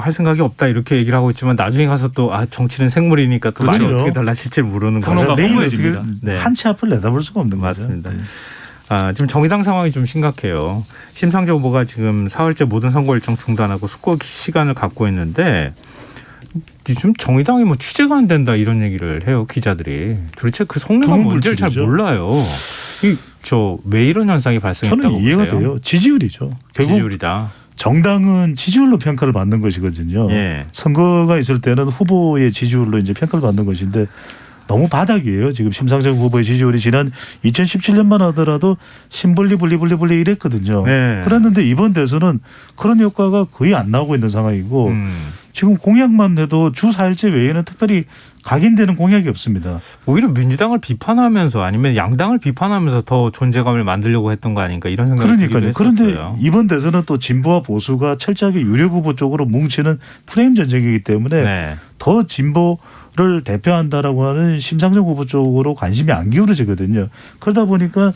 할 생각이 없다 이렇게 얘기를 하고 있지만 나중에 가서 또 정치는 생물이니까 또 그렇죠. 많이 어떻게 달라질지 모르는 평론가 거죠. 내일 허무해집니다. 어떻게 네. 한치 앞을 내다볼 수가 없는 거죠. 맞습니다. 네. 지금 정의당 상황이 좀 심각해요. 심상정 후보가 지금 4월째 모든 선거 일정 중단하고 숙고 시간을 갖고 있는데 지금 정의당이 뭐 취재가 안 된다 이런 얘기를 해요 기자들이. 도대체 그 속내가 뭔지를 잘 두문불출이죠. 몰라요. 왜 이런 현상이 발생했다고 저는 이해가 보세요? 돼요. 지지율이죠. 결국 지지율이다. 정당은 지지율로 평가를 받는 것이거든요. 예. 선거가 있을 때는 후보의 지지율로 이제 평가를 받는 것인데 너무 바닥이에요. 지금 심상정 후보의 지지율이 지난 2017년만 하더라도 심블리 블리블리 이랬거든요. 네. 그랬는데 이번 대선은 그런 효과가 거의 안 나오고 있는 상황이고 지금 공약만 해도 주 4일째 외에는 특별히 각인되는 공약이 없습니다. 오히려 민주당을 비판하면서 아니면 양당을 비판하면서 더 존재감을 만들려고 했던 거 아닌가 이런 생각이 그러니까요. 들기도 그런데 했었어요. 이번 대선은 또 진보와 보수가 철저하게 유력 후보 쪽으로 뭉치는 프레임 전쟁이기 때문에 네. 더 진보를 대표한다라고 하는 심상정 후보 쪽으로 관심이 안 기울어지거든요. 그러다 보니까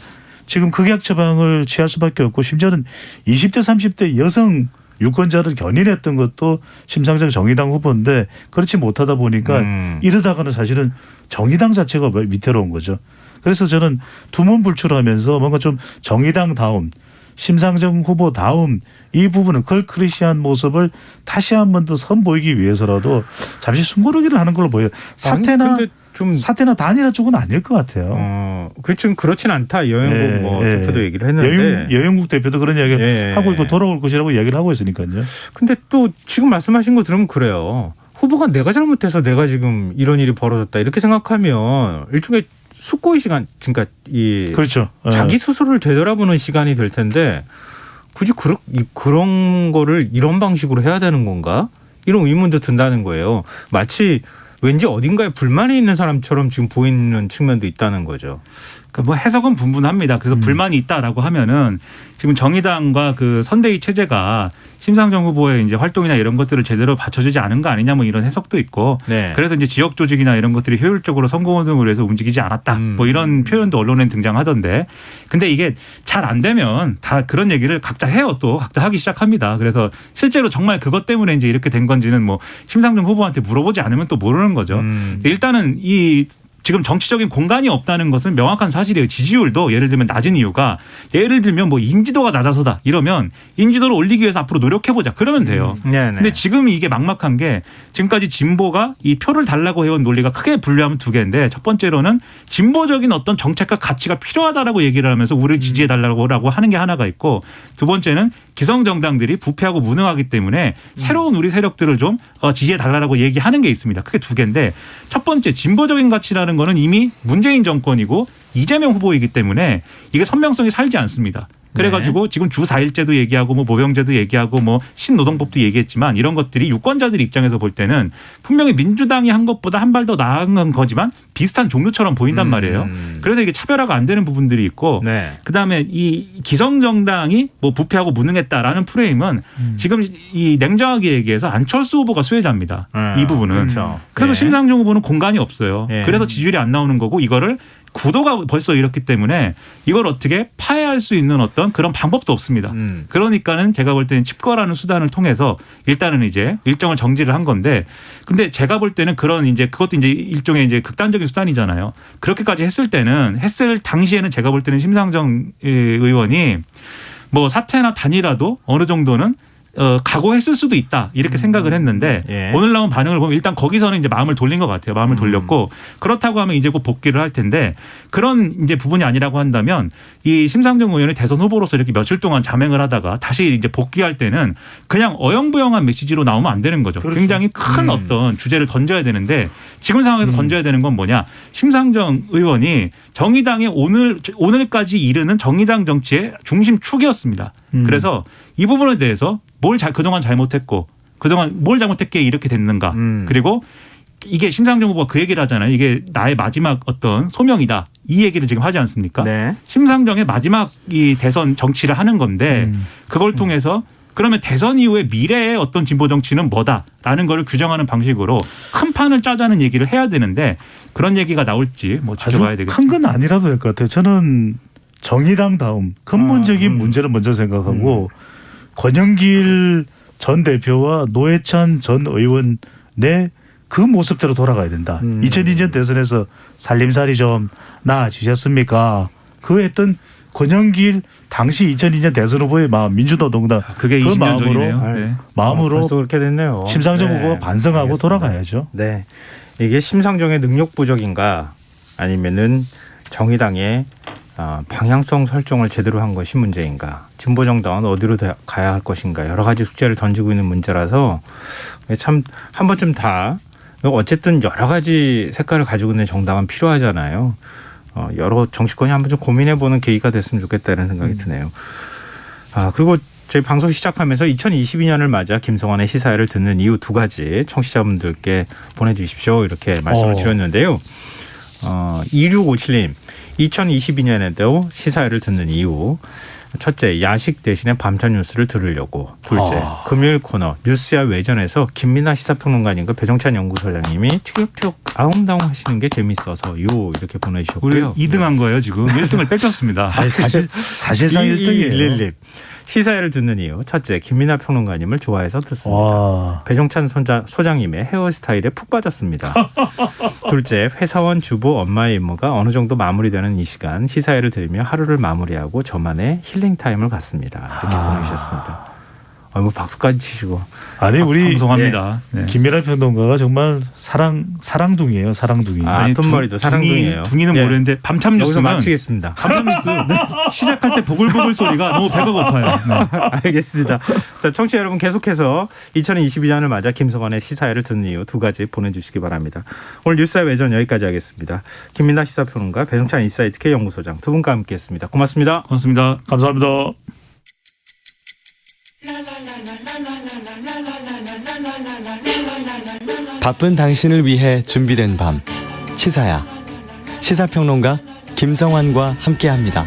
지금 극약 처방을 취할 수밖에 없고 심지어는 20대 30대 여성 유권자를 견인했던 것도 심상정 정의당 후보인데 그렇지 못하다 보니까 이러다가는 사실은 정의당 자체가 위태로운 거죠. 그래서 저는 두문불출하면서 뭔가 좀 정의당 다음 심상정 후보 다음 이 부분은 걸크러시한 모습을 다시 한 번 더 선보이기 위해서라도 잠시 숨고르기를 하는 걸로 보여요. 사태나 단일화 쪽은 아닐 것 같아요. 지금 그렇진 않다. 여영국 대표도 얘기를 했는데 여영국 대표도 그런 이야기를 하고 있고 돌아올 것이라고 이야기를 하고 있으니까요. 근데 또 지금 말씀하신 거 들으면 그래요. 후보가 내가 잘못해서 내가 지금 이런 일이 벌어졌다 이렇게 생각하면 일종의 숙고의 시간, 그러니까 그렇죠. 자기 스스로를 되돌아보는 시간이 될 텐데 굳이 그런 거를 이런 방식으로 해야 되는 건가? 이런 의문도 든다는 거예요. 마치 왠지 어딘가에 불만이 있는 사람처럼 지금 보이는 측면도 있다는 거죠. 그러니까 뭐 해석은 분분합니다. 그래서 불만이 있다라고 하면은 지금 정의당과 그 선대위 체제가 심상정 후보의 이제 활동이나 이런 것들을 제대로 받쳐주지 않은 거 아니냐 뭐 이런 해석도 있고 네. 그래서 이제 지역 조직이나 이런 것들이 효율적으로 선거운동을 위해서 움직이지 않았다 뭐 이런 표현도 언론에 등장하던데 근데 이게 잘 안 되면 다 그런 얘기를 각자 해요 또 각자 하기 시작합니다. 그래서 실제로 정말 그것 때문에 이제 이렇게 된 건지는 뭐 심상정 후보한테 물어보지 않으면 또 모르는 거죠. 일단은 이 지금 정치적인 공간이 없다는 것은 명확한 사실이에요. 지지율도 예를 들면 낮은 이유가 예를 들면 뭐 인지도가 낮아서다 이러면 인지도를 올리기 위해서 앞으로 노력해보자 그러면 돼요. 근데 지금 이게 막막한 게 지금까지 진보가 이 표를 달라고 해온 논리가 크게 분류하면 두 개인데 첫 번째로는 진보적인 어떤 정책과 가치가 필요하다라고 얘기를 하면서 우리를 지지해달라고 하는 게 하나가 있고 두 번째는 기성정당들이 부패하고 무능하기 때문에 새로운 우리 세력들을 좀 지지해달라고 얘기하는 게 있습니다. 크게 두 개인데 첫 번째 진보적인 가치라는 거는 이미 문재인 정권이고 이재명 후보이기 때문에 이게 선명성이 살지 않습니다. 그래가지고 지금 주 4일제도 얘기하고 뭐 모병제도 얘기하고 뭐 신노동법도 얘기했지만 이런 것들이 유권자들 입장에서 볼 때는 분명히 민주당이 한 것보다 한 발 더 나은 거지만 비슷한 종류처럼 보인단 말이에요. 그래서 이게 차별화가 안 되는 부분들이 있고 그다음에 이 기성정당이 뭐 부패하고 무능했다라는 프레임은 지금 이 냉정하게 얘기해서 안철수 후보가 수혜자입니다. 이 부분은. 그렇죠. 그래서 심상정 후보는 공간이 없어요. 그래서 지지율이 안 나오는 거고 이거를 구도가 벌써 이렇기 때문에 이걸 어떻게 파해할 수 있는 어떤 그런 방법도 없습니다. 그러니까는 제가 볼 때는 칩거라는 수단을 통해서 일단은 이제 일정을 정지를 한 건데 근데 제가 볼 때는 그런 이제 그것도 이제 일종의 이제 극단적인 수단이잖아요. 그렇게까지 했을 당시에는 제가 볼 때는 심상정 의원이 뭐 사퇴나 단일화도 어느 정도는 각오했을 수도 있다 이렇게 생각을 했는데 오늘 나온 반응을 보면 일단 거기서는 이제 마음을 돌린 것 같아요. 마음을 돌렸고 그렇다고 하면 이제 곧 복귀를 할 텐데 그런 이제 부분이 아니라고 한다면 이 심상정 의원이 대선 후보로서 이렇게 며칠 동안 자맹을 하다가 다시 이제 복귀할 때는 그냥 어영부영한 메시지로 나오면 안 되는 거죠. 그렇죠. 굉장히 큰 어떤 주제를 던져야 되는데 지금 상황에서 던져야 되는 건 뭐냐? 심상정 의원이 정의당의 오늘까지 이르는 정의당 정치의 중심축이었습니다. 그래서 이 부분에 대해서 그동안 잘못했고 그동안 뭘 잘못했기에 이렇게 됐는가. 그리고 이게 심상정 후보가 그 얘기를 하잖아요. 이게 나의 마지막 어떤 소명이다. 이 얘기를 지금 하지 않습니까? 심상정의 마지막 이 대선 정치를 하는 건데 그걸 통해서 그러면 대선 이후의 미래의 어떤 진보 정치는 뭐다라는 걸 규정하는 방식으로 큰 판을 짜자는 얘기를 해야 되는데 그런 얘기가 나올지 뭐 지켜봐야 되겠죠. 큰 건 아니라도 될 것 같아요. 저는 정의당 다음 근본적인 문제를 먼저 생각하고 권영길 전 대표와 노회찬 전 의원의 그 모습대로 돌아가야 된다. 2002년 대선에서 살림살이 좀 나아지셨습니까? 그 했던 권영길 당시 2002년 대선 후보의 마음 민주노동당 그게 그 20년 전이네요. 마음으로 벌써 그렇게 됐네요. 심상정 후보가 반성하고 알겠습니다. 돌아가야죠. 네, 이게 심상정의 능력 부족인가 아니면은 정의당의 방향성 설정을 제대로 한 것이 문제인가, 진보 정당은 어디로 가야 할 것인가, 여러 가지 숙제를 던지고 있는 문제라서 참 한 번쯤 다 어쨌든 여러 가지 색깔을 가지고 있는 정당은 필요하잖아요. 여러 정치권이 한번 좀 고민해보는 계기가 됐으면 좋겠다는 생각이 드네요. 그리고 저희 방송 시작하면서 2022년을 맞아 김성환의 시사회를 듣는 이유 두 가지 청취자분들께 보내주십시오 이렇게 말씀을 드렸는데요. 2657님 2022년에도 시사회를 듣는 이유, 첫째 야식 대신에 밤차 뉴스를 들으려고, 둘째 금요일 코너 뉴스야 외전에서 김민하 시사평론가님과 배종찬 연구소장님이 티격태격 아웅다웅 하시는 게 재밌어서요 이렇게 보내주셨고요. 우리 2등한 거예요 지금. 1등을 뺏겼습니다. 사실상 1등이에요. 2111 시사회를 듣는 이유, 첫째 김민하 평론가님을 좋아해서 듣습니다. 배종찬 소장님의 헤어스타일에 푹 빠졌습니다. 둘째 회사원 주부 엄마의 임무가 어느 정도 마무리되는 이 시간 시사회를 들으며 하루를 마무리하고 저만의 힐링 타임을 갖습니다. 이렇게 보내주셨습니다. 뭐 박수까지 치시고. 아니 우리 방송합니다. 김민하 평론가가 정말 사랑둥이에요. 사랑둥이. 돈머리도 사랑둥이에요. 둥이는 모르는데 밤참 여기서 뉴스는 마치겠습니다. 밤참 뉴스 시작할 때 보글보글 소리가 너무 배가 고파요. 알겠습니다. 자, 청취자 여러분 계속해서 2022년을 맞아 김성환의 시사회를 듣는 이유 두 가지 보내주시기 바랍니다. 오늘 뉴스의 외전 여기까지 하겠습니다. 김민하 시사평론가, 배종찬 인사이트 K 연구소장 두 분과 함께했습니다. 고맙습니다. 고맙습니다. 감사합니다. 바쁜 당신을 위해 준비된 밤 시사야. 시사평론가 김성환과 함께합니다.